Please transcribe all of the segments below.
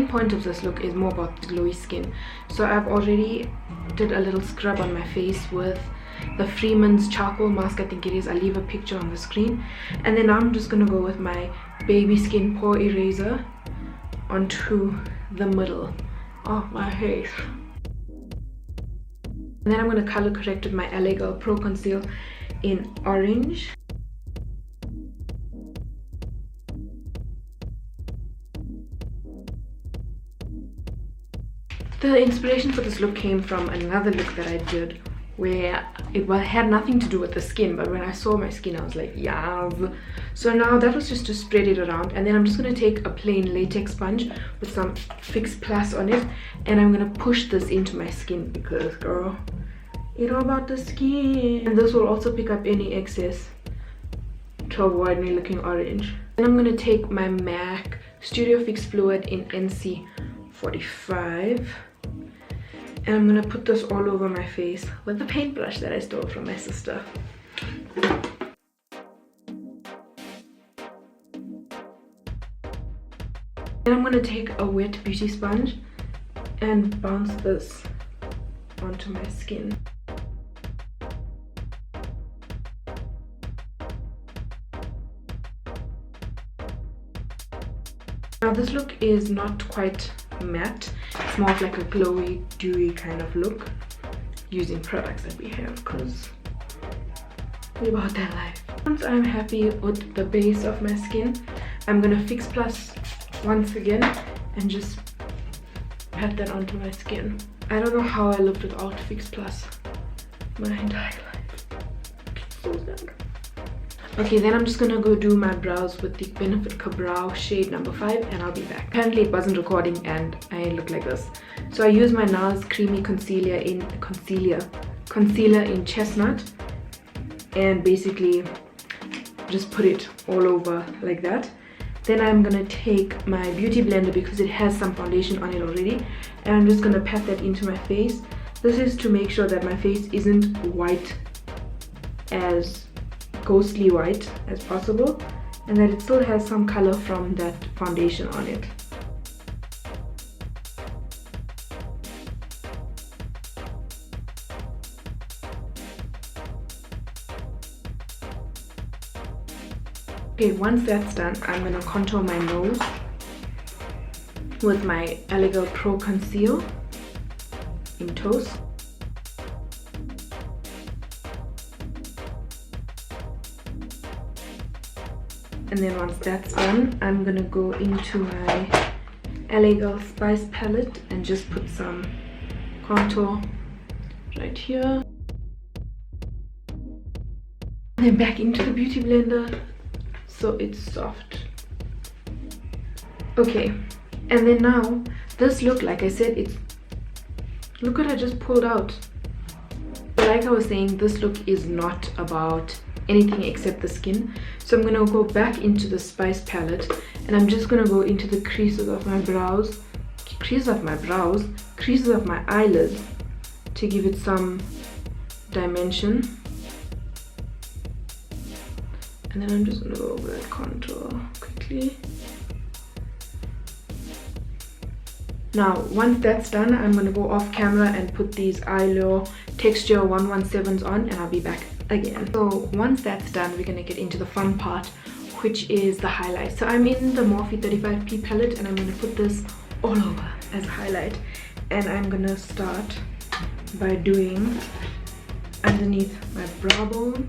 main point of this look is more about the glowy skin. So I've already did a little scrub on my face with the Freeman's charcoal mask, I think it is. I'll leave a picture on the screen. And then I'm just gonna go with my baby skin pore eraser onto the middle of my face. And then I'm gonna color correct with my LA Girl Pro-Conceal in orange. The inspiration for this look came from another look that I did where it had nothing to do with the skin, but when I saw my skin I was like, yes. So now that was just to spread it around, and then I'm just going to take a plain latex sponge with some Fix Plus on it, and I'm going to push this into my skin because, girl, it's all about the skin. And this will also pick up any excess to avoid me looking orange. And I'm going to take my MAC Studio Fix Fluid in NC 45, and I'm gonna put this all over my face with the paintbrush that I stole from my sister. Then I'm gonna take a wet beauty sponge and bounce this onto my skin. Now this look is not quite matte, it's more of like a glowy, dewy kind of look using products that we have, because we're about that life. Once I'm happy with the base of my skin, I'm gonna Fix Plus once again and just pat that onto my skin. I don't know how I looked without Fix Plus my entire life. So sad. Okay, then I'm just gonna go do my brows with the Benefit Brow shade number 5, and I'll be back. Apparently it wasn't recording and I look like this. So I use my Nars creamy concealer in Chestnut, and basically just put it all over like that. Then I'm gonna take my beauty blender because it has some foundation on it already, and I'm just gonna pat that into my face. This is to make sure that my face isn't white, as ghostly white as possible, and that it still has some color from that foundation on it. Okay, once that's done, I'm gonna contour my nose with my LA Girl Pro-Conceal in Toast. And then once that's done, I'm gonna go into my LA Girl Spice palette and just put some contour right here. And then back into the beauty blender so it's soft. Okay, and then now this look, like I said, it's, look what I just pulled out. Like I was saying, this look is not about anything except the skin. So I'm gonna go back into the Spice palette and I'm just gonna go into the creases of my brows, creases of my eyelids to give it some dimension. And then I'm just gonna go over that contour quickly. Now, once that's done, I'm gonna go off camera and put these Eylure Texture 117s on, and I'll be back again. So once that's done, we're gonna get into the fun part, which is the highlight. So I'm in the Morphe 35P palette and I'm gonna put this all over as a highlight. And I'm gonna start by doing underneath my brow bone,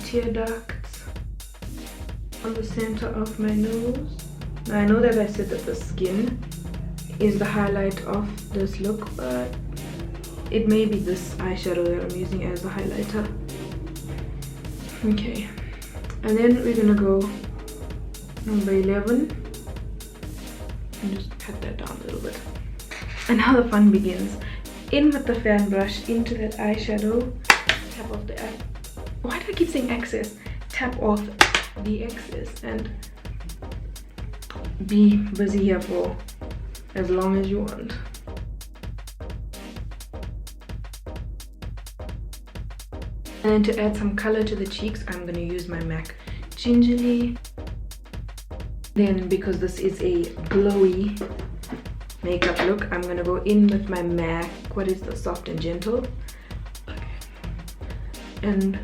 tear ducts, on the center of my nose. Now I know that I said that the skin is the highlight of this look, but it may be this eyeshadow that I'm using as the highlighter. Okay, and then we're gonna go number 11 and just pat that down a little bit. And now the fun begins. In with the fan brush into that eyeshadow, tap off the why do I keep saying excess? Tap off the excess and be busy here for as long as you want. And to add some color to the cheeks, I'm going to use my MAC Gingerly. Then because this is a glowy makeup look, I'm gonna go in with my MAC, what is the Soft and Gentle, and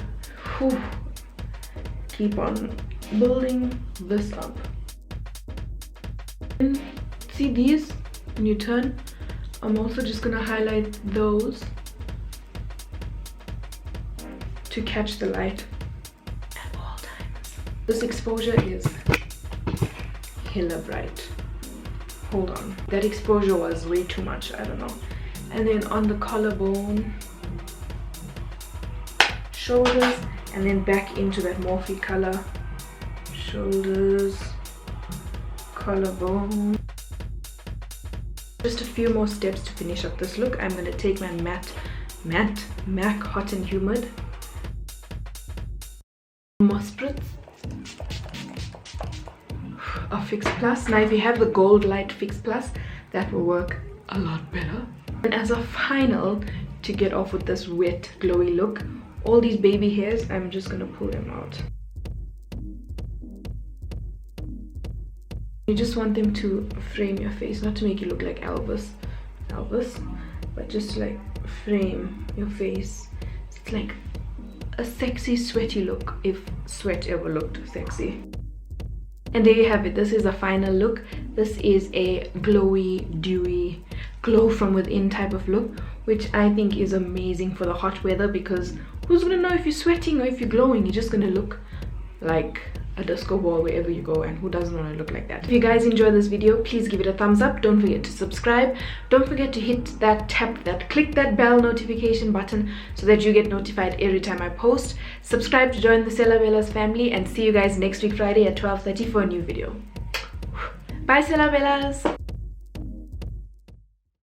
whew, keep on building this up. And see these, when you turn, I'm also just gonna highlight those to catch the light at all times. This exposure is hella bright. Hold on, that exposure was way too much, I don't know. And then on the collarbone, shoulders, and then back into that Morphe color. Shoulders, collarbone. Just a few more steps to finish up this look. I'm going to take my MAC Hot and Humid. More spritz of Fix Plus. Now if you have the Gold Light Fix Plus, that will work a lot better. And as a final, to get off with this wet glowy look, all these baby hairs, I'm just going to pull them out. You just want them to frame your face, not to make you look like Elvis, but just to like frame your face. It's like a sexy sweaty look, if sweat ever looked sexy. And there you have it. This is a final look. This is a glowy, dewy, glow from within type of look, which I think is amazing for the hot weather, because who's gonna know if you're sweating or if you're glowing? You're just gonna look like a disco ball wherever you go, and who doesn't want to look like that? If you guys enjoyed this video, please give it a thumbs up. Don't forget to subscribe. Don't forget to hit that, click that bell notification button so that you get notified every time I post. Subscribe to join the Selabellas family, and see you guys next week Friday at 12:30 for a new video. Bye Selabellas!